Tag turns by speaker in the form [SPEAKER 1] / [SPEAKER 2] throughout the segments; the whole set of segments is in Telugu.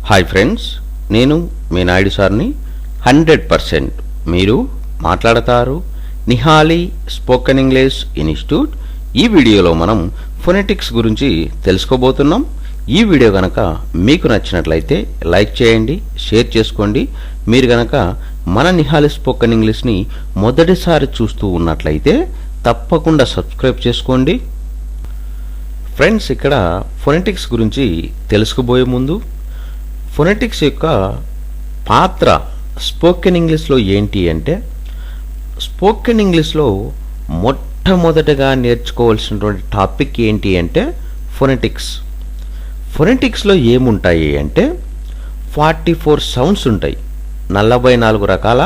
[SPEAKER 1] హాయ్ ఫ్రెండ్స్, నేను మీ నాయుడు సార్ని. 100% మీరు మాట్లాడతారు. Nihali spoken English institute. ఈ వీడియోలో మనం ఫొనెటిక్స్ గురించి తెలుసుకోబోతున్నాం. ఈ వీడియో గనక మీకు నచ్చినట్లయితే లైక్ చేయండి, షేర్ చేసుకోండి. మీరు గనక మన నిహాలి స్పోకెన్ ఇంగ్లీష్ని మొదటిసారి చూస్తూ ఉన్నట్లయితే తప్పకుండా సబ్స్క్రైబ్ చేసుకోండి. ఫ్రెండ్స్, ఇక్కడ ఫొనెటిక్స్ గురించి తెలుసుకోబోయే ముందు ఫొనెటిక్స్ యొక్క పాత్ర స్పోకెన్ ఇంగ్లీష్లో ఏంటి అంటే, స్పోకెన్ ఇంగ్లీష్లో మొట్టమొదటగా నేర్చుకోవాల్సినటువంటి టాపిక్ ఏంటి అంటే ఫొనెటిక్స్. ఫొనెటిక్స్లో ఏముంటాయి అంటే 44 సౌండ్స్ ఉంటాయి, 44 రకాల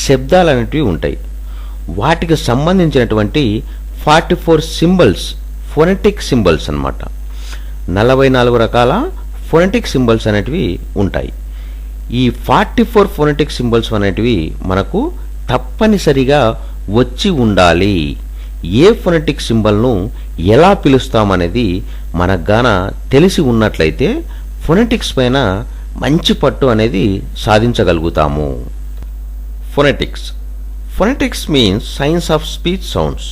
[SPEAKER 1] శబ్దాలు అనేటివి ఉంటాయి. వాటికి సంబంధించినటువంటి 44 సింబల్స్ ఫొనెటిక్ సింబల్స్ అన్నమాట. 44 రకాల ఫొనెటిక్ సింబల్స్ అనేటివి ఉంటాయి. ఈ 44 ఫొనెటిక్ సింబల్స్ అనేటివి మనకు తప్పనిసరిగా వచ్చి ఉండాలి. ఏ ఫొనెటిక్ సింబల్ను ఎలా పిలుస్తామనేది మనకు గాన తెలిసి ఉన్నట్లయితే ఫొనెటిక్స్ పైన మంచి పట్టు అనేది సాధించగలుగుతాము. Phonetics. Phonetics means science of speech sounds.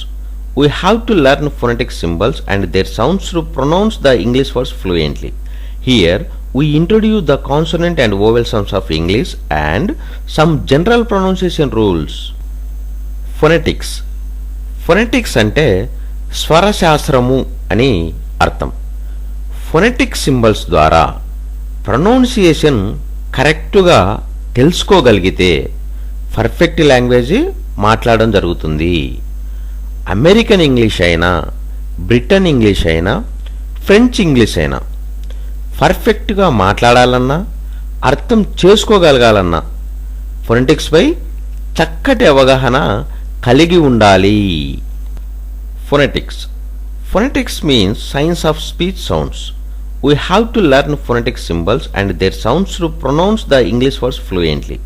[SPEAKER 1] We have to learn phonetic symbols and their sounds to pronounce the English words fluently. Here, we introduce the consonant and vowel sounds of English and some general pronunciation rules. Phonetics. Phonetics అంటే స్వరశాస్త్రము అని అర్థం. ఫొనెటిక్ సింబల్స్ ద్వారా ప్రొనౌన్సియేషన్ కరెక్టుగా తెలుసుకోగలిగితే పర్ఫెక్ట్ లాంగ్వేజ్ మాట్లాడడం జరుగుతుంది. అమెరికన్ ఇంగ్లీష్ అయినా, బ్రిటన్ ఇంగ్లీష్ అయినా, ఫ్రెంచ్ ఇంగ్లీష్ అయినా పర్ఫెక్ట్గా మాట్లాడాలన్నా, అర్థం చేసుకోగలగాలన్నా ఫొనెటిక్స్పై చక్కటి అవగాహన కలిగి ఉండాలి. Phonetics. Phonetics means science of speech sounds. We have to learn phonetic symbols and their sounds to pronounce the English words fluently.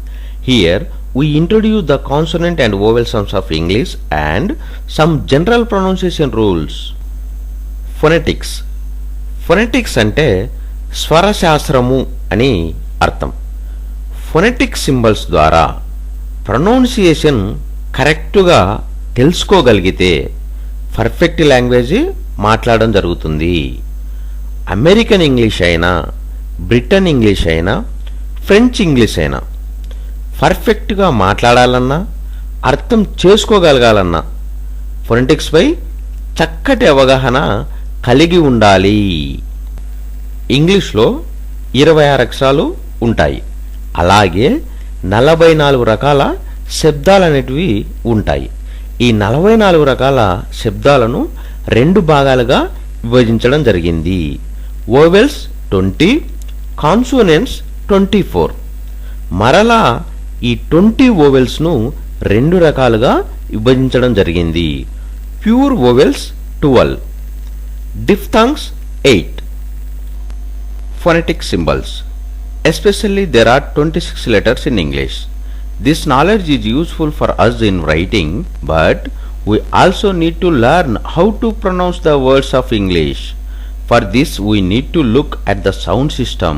[SPEAKER 1] Here, we introduce the consonant and vowel sounds of English and some general pronunciation rules. Phonetics. Phonetics అంటే స్వరశాస్త్రము అని అర్థం. ఫొనెటిక్ సింబల్స్ ద్వారా ప్రొనౌన్సియేషన్ కరెక్టుగా తెలుసుకోగలిగితే పర్ఫెక్ట్ లాంగ్వేజ్ మాట్లాడడం జరుగుతుంది. అమెరికన్ ఇంగ్లీష్ అయినా, బ్రిటన్ ఇంగ్లీష్ అయినా, ఫ్రెంచ్ ఇంగ్లీష్ అయినా పర్ఫెక్ట్గా మాట్లాడాలన్నా, అర్థం చేసుకోగలగాలన్నా ఫొనెటిక్స్పై చక్కటి అవగాహన కలిగి ఉండాలి. ఇంగ్లీష్లో 26 అక్షరాలు ఉంటాయి. అలాగే 44 రకాల శబ్దాలు అనేటివి ఉంటాయి. ఈ 44 రకాల శబ్దాలను 2 భాగాలుగా విభజించడం జరిగింది. Vowels 20, consonants 24. మరలా ఈ 20 వోవెల్స్ను 2 రకాలుగా విభజించడం జరిగింది. Pure vowels 12, డిఫ్థాంగ్స్ 8. Phonetic symbols. Especially there are 26 letters in English. This knowledge is useful for us in writing, but we also need to learn how to pronounce the words of English. For this we need to look at the sound system.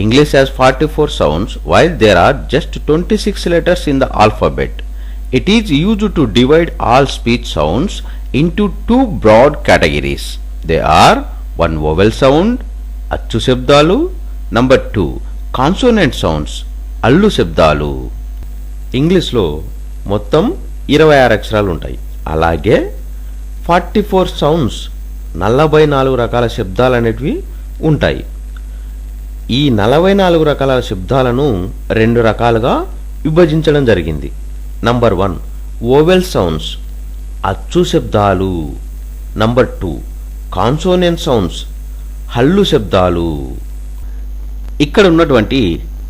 [SPEAKER 1] English has 44 sounds while there are just 26 letters in the alphabet. It is used to divide all speech sounds into 2 broad categories. They are 1 vowel sound, అచ్చు శబ్దాలు, నంబర్ 2 కాన్సోనెంట్ సౌండ్స్, అల్లు శబ్దాలు. ఇంగ్లీష్లో మొత్తం 26 అక్షరాలు ఉంటాయి. అలాగే 44 సౌండ్స్, 44 రకాల శబ్దాలు అనేటివి ఉంటాయి. ఈ 44 రకాల శబ్దాలను 2 రకాలుగా విభజించడం జరిగింది. నంబర్ 1 వోవెల్ సౌండ్స్, అచ్చు శబ్దాలు. నంబర్ 2 కాన్సోనెంట్ సౌండ్స్, హల్లు శబ్దాలు. ఇక్కడ ఉన్నటువంటి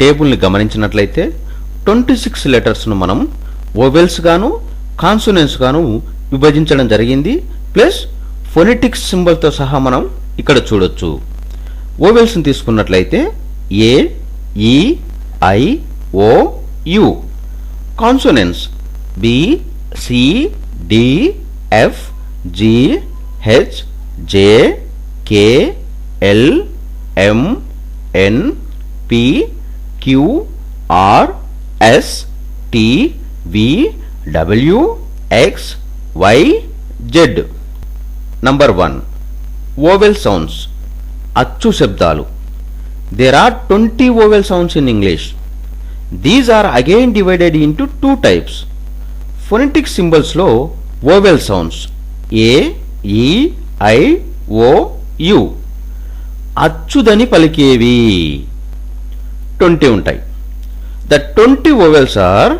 [SPEAKER 1] టేబుల్ని గమనించినట్లయితే 26 లెటర్స్ను మనం వోవెల్స్ గాను, కాన్సోనెంట్స్ గాను విభజించడం జరిగింది. ప్లస్ ఫొనెటిక్స్ సింబల్తో సహా మనం ఇక్కడ చూడొచ్చు. వోవెల్స్ని తీసుకున్నట్లయితే A, E, I, O, U. Consonants B, C, D, F, G, H, J, K, L, M, N, P, Q, R, S, T, V, W, X, Y, Z. Number 1. Vowel sounds. అచ్చు శబ్దాలు. There are 20 vowel sounds in English. These are again divided into two types. Phonetic symbols లో vowel sounds A, E, I, O, U. అచ్చుదని పలికేవి 20 ఉంటాయి. The 20 vowels are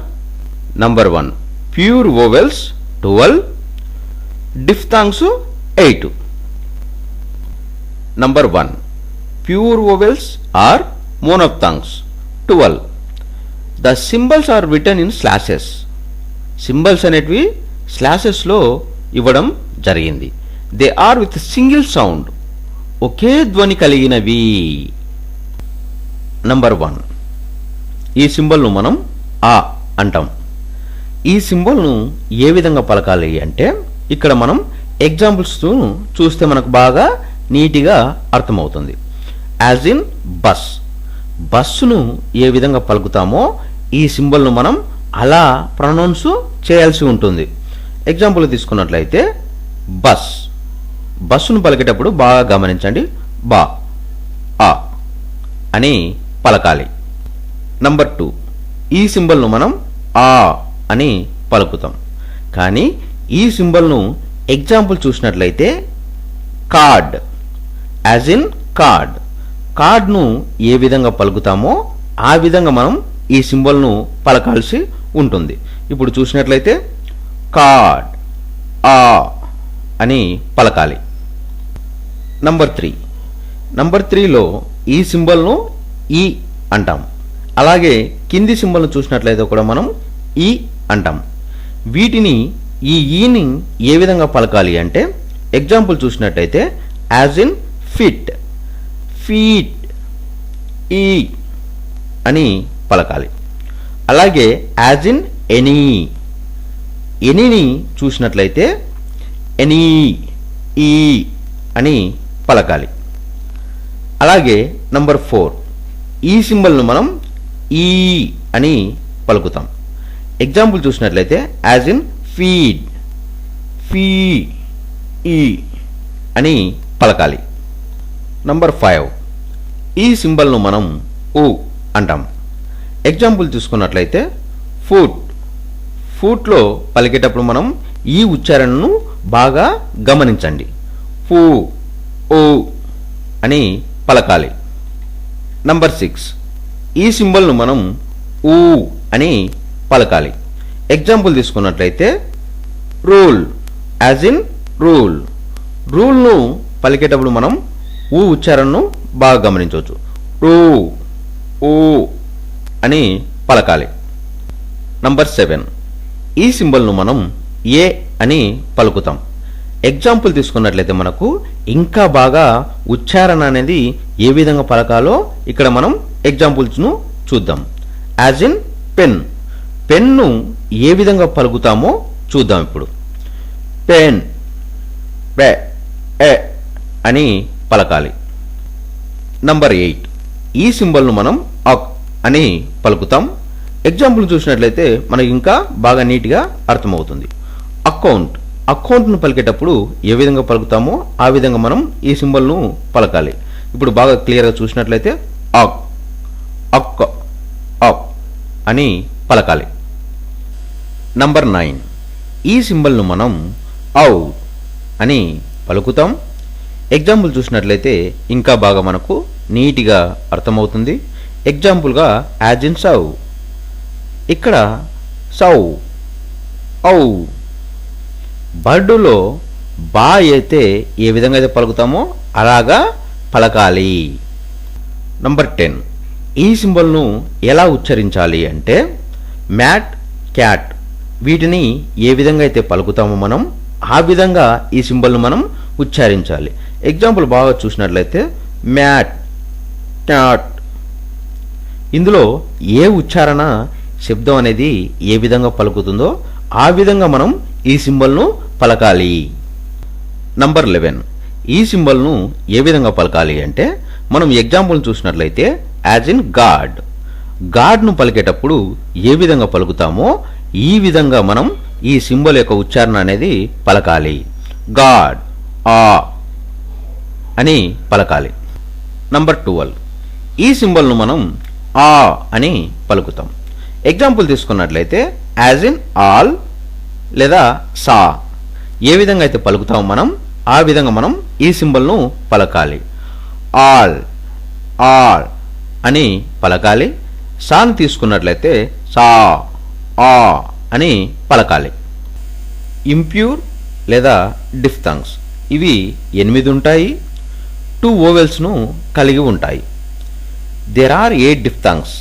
[SPEAKER 1] number 1 pure vowels 12, diphthongs 8. Number 1 pure vowels are monophthongs 12. The symbols are written in slashes. Symbols అనేటివి slashes లో ఇవ్వడం జరిగింది. They are with single sound. ఒకే ధ్వని కలిగినవి. నంబర్ 1 ఈ సింబల్ను మనం ఆ అంటాం. ఈ సింబల్ను ఏ విధంగా పలకాలి అంటే ఇక్కడ మనం ఎగ్జాంపుల్స్ చూస్తే మనకు బాగా నీట్గా అర్థమవుతుంది. As in bus. బస్సును ఏ విధంగా పలుకుతామో ఈ సింబల్ను మనం అలా ప్రొనౌన్స్ చేయాల్సి ఉంటుంది. ఎగ్జాంపుల్ తీసుకున్నట్లయితే బస్. బస్సును పలికేటప్పుడు బాగా గమనించండి. బా, ఆ అని పలకాలి. నంబర్ 2 ఈ సింబల్ను మనం ఆ అని పలుకుతాం. కానీ ఈ సింబల్ను ఎగ్జాంపుల్ చూసినట్లయితే కార్డ్. As in card. కార్డ్ను ఏ విధంగా పలుకుతామో ఆ విధంగా మనం ఈ సింబల్ను పలకాల్సి ఉంటుంది. ఇప్పుడు చూసినట్లయితే కార్డ్, ఆ అని పలకాలి. నంబర్ 3. నంబర్ 3లో ఈ సింబల్ను ఈ అంటాం. అలాగే కింది సింబల్ను చూసినట్లయితే కూడా మనం ఈ అంటాం. వీటిని ఈ ఈని ఏ విధంగా పలకాలి అంటే ఎగ్జాంపుల్ చూసినట్టయితే యాజ్ ఇన్ ఫిట్, ఫీట్, ఈ అని పలకాలి. అలాగే యాజ్ ఇన్ ఎనీ. ఎనీని చూసినట్లయితే ఎనీ, ఈ అని పలకాలి. అలాగే నంబర్ 4 ఈ సింబల్ను మనం ఈ అని పలుకుతాం. ఎగ్జాంపుల్ చూసినట్లయితే యాజ్ ఇన్ ఫీడ్, ఫీ, ఈ అని పలకాలి. నంబర్ 5 ఈ సింబల్ను మనం ఊ అంటాం. ఎగ్జాంపుల్ చూసుకున్నట్లయితే ఫుట్. ఫుట్లో పలికేటప్పుడు మనం ఈ ఉచ్చారణను బాగా గమనించండి. ఫూ, ఓ అని పలకాలి. నంబర్ 6 ఈ సింబల్ను మనం ఊ అని పలకాలి. ఎగ్జాంపుల్ తీసుకున్నట్లయితే రూల్. As in rule. రూల్ను పలికేటప్పుడు మనం ఊ ఉచ్చారణను బాగా గమనించవచ్చు. రూ, ఊ అని పలకాలి. నంబర్ 7 ఈ సింబల్ను మనం ఏ అని పలుకుతాం. ఎగ్జాంపుల్ తీసుకున్నట్లయితే మనకు ఇంకా బాగా ఉచ్చారణ అనేది ఏ విధంగా పలకాలో ఇక్కడ మనం ఎగ్జాంపుల్స్ను చూద్దాం. As in pen. పెన్ను ఏ విధంగా పలుకుతామో చూద్దాం ఇప్పుడు. పెన్, పె, ఎ అని పలకాలి. నంబర్ 8 ఈ సింబల్ను మనం అక్ అని పలుకుతాం. ఎగ్జాంపుల్ చూసినట్లయితే మనకి ఇంకా బాగా నీట్గా అర్థమవుతుంది. అకౌంట్. అకౌంట్ను పలికేటప్పుడు ఏ విధంగా పలుకుతామో ఆ విధంగా మనం ఈ సింబల్ను పలకాలి. ఇప్పుడు బాగా క్లియర్గా చూసినట్లయితే అక్, అక్, అక్ అని పలకాలి. నంబర్ 9 ఈ సింబల్ను మనం ఔ అని పలుకుతాం. ఎగ్జాంపుల్ చూసినట్లయితే ఇంకా బాగా మనకు నీట్గా అర్థమవుతుంది. ఎగ్జాంపుల్గా యాజ్ ఇన్ సౌ. ఇక్కడ సౌ, ఔ. బర్డులో బా అయితే ఏ విధంగా అయితే పలుకుతామో అలాగా పలకాలి. నంబర్ 10 ఈ సింబల్ను ఎలా ఉచ్చరించాలి అంటే మ్యాట్, క్యాట్ వీటిని ఏ విధంగా అయితే పలుకుతామో మనం ఆ విధంగా ఈ సింబల్ను మనం ఉచ్చారించాలి. ఎగ్జాంపుల్ బాగా చూసినట్లయితే మ్యాట్, క్యాట్. ఇందులో ఏ ఉచ్చారణ శబ్దం అనేది ఏ విధంగా పలుకుతుందో ఆ విధంగా మనం ఈ సింబల్ను పలకాలి. నంబర్ 11 ఈ సింబల్ను ఏ విధంగా పలకాలి అంటే మనం ఎగ్జాంపుల్ చూసినట్లయితే యాజ్ ఇన్ గాడ్. గాడ్ను పలికేటప్పుడు ఏ విధంగా పలుకుతామో ఈ విధంగా మనం ఈ సింబల్ యొక్క ఉచ్చారణ అనేది పలకాలి. గాడ్ ఆ అని పలకాలి. నంబర్ 12, ఈ సింబల్ను మనం ఆ అని పలుకుతాం. ఎగ్జాంపుల్ తీసుకున్నట్లయితే యాజ్ ఇన్ ఆల్ లేదా సా. ఏ విధంగా అయితే పలుకుతామో మనం ఆ విధంగా మనం ఈ సింబల్ను పలకాలి. ఆల్ ఆల్ అని పలకాలి. సాను తీసుకున్నట్లయితే సా ఆ అని పలకాలి. ఇంప్యూర్ లేదా డిఫ్థంగ్స్ ఇవి 8 ఉంటాయి. 2 ఓవెల్స్ను కలిగి ఉంటాయి. There are 8 diphthongs.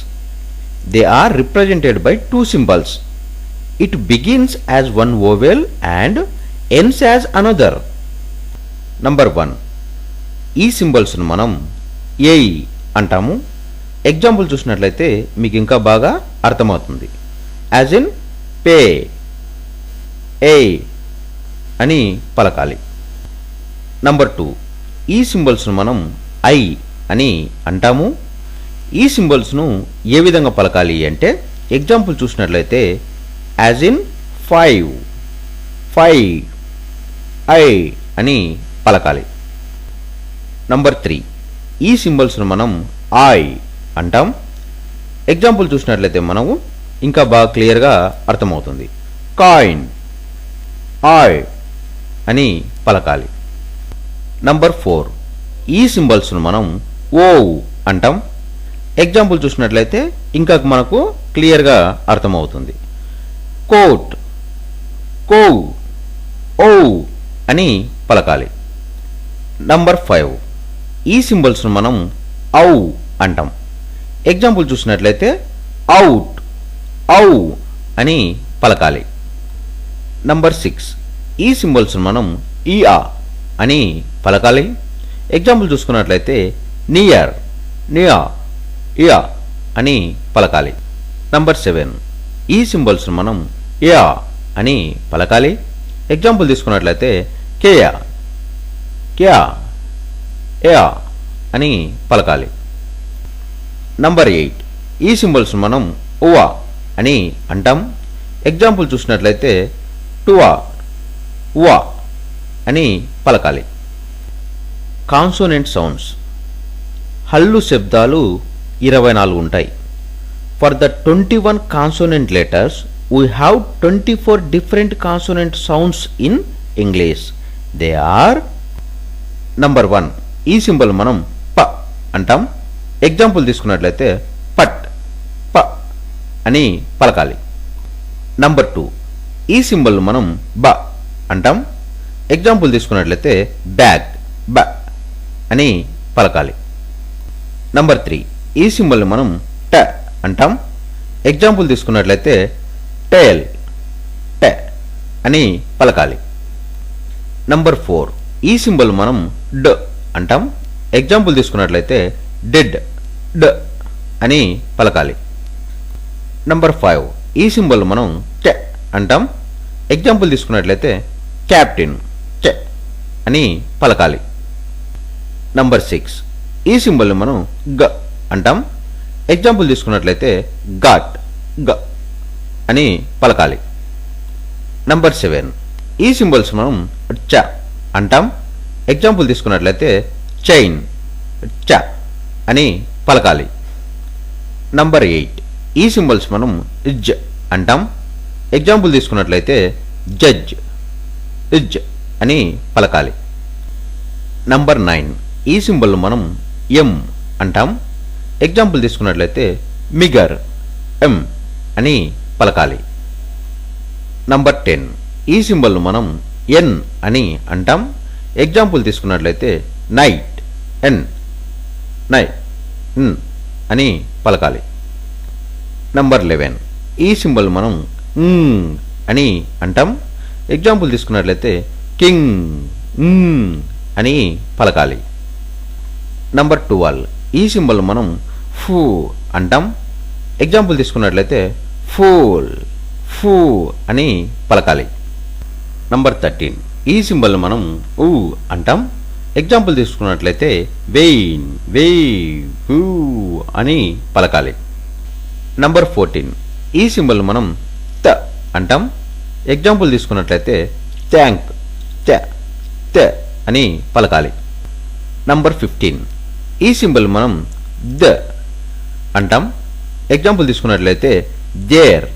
[SPEAKER 1] They are represented by 2 symbols. It begins as one vowel and ends as another. Number 1, ఈ సింబల్స్ను మనం ఏ అంటాము. ఎగ్జాంపుల్ చూసినట్లయితే మీకు ఇంకా బాగా అర్థమవుతుంది. యాజ్ ఇన్ పే ఏ అని పలకాలి. నంబర్ 2, ఈ సింబల్స్ను మనం ఐ అని అంటాము. ఈ సింబల్స్ను ఏ విధంగా పలకాలి అంటే ఎగ్జాంపుల్ చూసినట్లయితే యాజ్ ఇన్ 5 ఐ అని పలకాలి. నంబర్ 3, ఈ సింబల్స్ను మనం ఐ అంటాం. ఎగ్జాంపుల్ చూసినట్లయితే మనము ఇంకా బాగా క్లియర్గా అర్థమవుతుంది. కాయిన్ ఐ అని పలకాలి. నంబర్ 4, ఈ సింబల్స్ను మనం ఓ అంటాం. ఎగ్జాంపుల్ చూసినట్లయితే ఇంకా మనకు క్లియర్గా అర్థమవుతుంది. కోట్ కో ఓ అని పలకాలి. నంబర్ 5, ఈ సింబల్స్ను మనం ఔ అంటాం. ఎగ్జాంపుల్ చూసినట్లయితే అవుట్ ఔ అని పలకాలి. నంబర్ 6, ఈ సింబల్స్ను మనం ఇయా అని పలకాలి. ఎగ్జాంపుల్ చూసుకున్నట్లయితే నియర్ నియా ఇయా అని పలకాలి. నంబర్ 7, ఈ సింబల్స్ను మనం యా అని పలకాలి. ఎగ్జాంపుల్ తీసుకున్నట్లయితే కేయా క్యా యా అని పలకాలి. నంబర్ 8, ఈ సింబల్స్ను మనం ఉవా అని అంటాం. ఎగ్జాంపుల్ చూసినట్లయితే టువా ఉవా అని పలకాలి. కాన్సోనెంట్ సౌండ్స్ హల్లు శబ్దాలు 24 ఉంటాయి. For the 21 consonant letters we have 24 different consonant sounds in English. They are number 1, ఈ సింబల్ మనం ప అంటాం. ఎగ్జాంపుల్ తీసుకున్నట్లయితే పట్ ప అని పలకాలి. నంబర్ 2, ఈ సింబల్ మనం బ అంటాం. ఎగ్జాంపుల్ తీసుకున్నట్లయితే బ్యాగ్ బ అని పలకాలి. నంబర్ 3, ఈ సింబల్ మనం ట అంటాం. ఎగ్జాంపుల్ తీసుకున్నట్లయితే టేల్ ట అని పలకాలి. నంబర్ 4, ఈ సింబల్ మనం డ్ అంటాం. ఎగ్జాంపుల్ తీసుకున్నట్లయితే డెడ్ డ్ అని పలకాలి. నంబర్ 5, ఈ సింబల్ మనం చ అంటాం. ఎగ్జాంపుల్ తీసుకున్నట్లయితే క్యాప్టెన్ చ అని పలకాలి. నంబర్ 6, ఈ సింబల్ మనం గ అంటాం. ఎగ్జాంపుల్ తీసుకున్నట్లయితే గాట్ గ అని పలకాలి. నంబర్ 7, ఈ సింబల్స్ మనం చ అంటాం. ఎగ్జాంపుల్ తీసుకున్నట్లయితే చైన్ చ అని పలకాలి. నంబర్ 8, ఈ సింబల్స్ మనం జ అంటాం. ఎగ్జాంపుల్ తీసుకున్నట్లయితే జడ్జ్ ఇజ్ అని పలకాలి. నంబర్ 9, ఈ సింబల్ మనం ఎం అంటాం. ఎగ్జాంపుల్ తీసుకున్నట్లయితే మిగర్ ఎం అని పలకాలి. నంబర్ 10, ఈ సింబల్ మనం ఎన్ అని అంటాం. ఎగ్జాంపుల్ తీసుకున్నట్లయితే నైట్ ఎన్ నై అని పలకాలి. నంబర్ 11, ఈ సింబల్ మనం అని అంటాం. ఎగ్జాంపుల్ తీసుకున్నట్లయితే కింగ్ అని పలకాలి. నంబర్ 12, ఈ సింబల్ మనం ఫూ అంటాం. ఎగ్జాంపుల్ తీసుకున్నట్లయితే ఫూల్ ఫూ అని పలకాలి. నంబర్ 13, ఈ సింబల్ మనం ఊ అంటాం. ఎగ్జాంపుల్ తీసుకున్నట్లయితే వెయిన్ వేవ్ అని పలకాలి. నంబర్ 14 ఈ సింబల్ మనం త అంటాం. ఎగ్జాంపుల్ తీసుకున్నట్లయితే థ్యాంక్ త అని పలకాలి. నంబర్ 15 ఈ సింబల్ మనం ద అంటాం. ఎగ్జాంపుల్ తీసుకున్నట్లయితే దేర్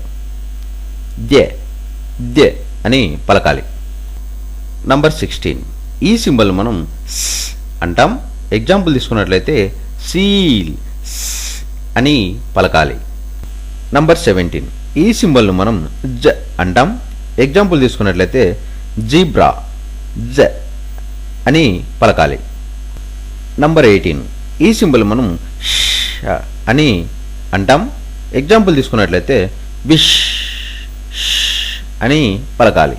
[SPEAKER 1] దే అని పలకాలి. నంబర్ 16 ఈ సింబల్ మనం స్ అంటాం. ఎగ్జాంపుల్ తీసుకున్నట్లయితే సీల్ అని పలకాలి. నంబర్ 17 ఈ సింబల్ను మనం జ అంటాం. ఎగ్జాంపుల్ తీసుకున్నట్లయితే జీబ్రా జ అని పలకాలి. నంబర్ 18 ఈ సింబల్ మనం ష్ అని అంటాం. ఎగ్జాంపుల్ తీసుకున్నట్లయితే విష్ అని పలకాలి.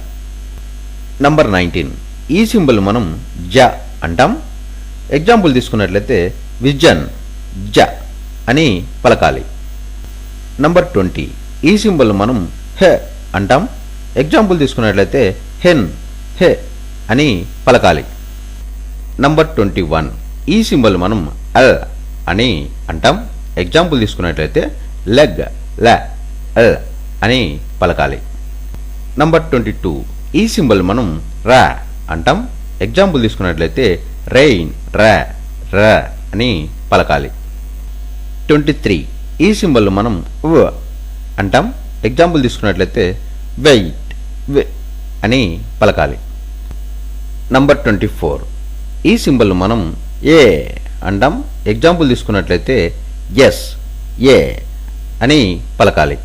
[SPEAKER 1] నంబర్ 19 ఈ సింబల్ మనం జ అంటాం. ఎగ్జాంపుల్ తీసుకున్నట్లయితే విజన్ జ అని పలకాలి. నంబర్ 20 ఈ సింబల్ మనం హె అంటాం. ఎగ్జాంపుల్ తీసుకున్నట్లయితే హెన్ హె అని పలకాలి. నంబర్ 21 ఈ సింబల్ మనం అల్ అని అంటాం. ఎగ్జాంపుల్ తీసుకున్నట్లయితే లెగ్ ల అల్ అని పలకాలి. నంబర్ 22 ఈ సింబల్ మనం రా అంటాం. ఎగ్జాంపుల్ తీసుకున్నట్లయితే రెయిన్ ర అని పలకాలి. 23 ఈ సింబల్ మనం వ అంటాం. ఎగ్జాంపుల్ తీసుకున్నట్లయితే వెయిట్ వె అని పలకాలి. నంబర్ 24 ఈ సింబల్ మనం ఏ అంటాం. ఎగ్జాంపుల్ తీసుకున్నట్లయితే ఎస్ ఏ అని పలకాలి.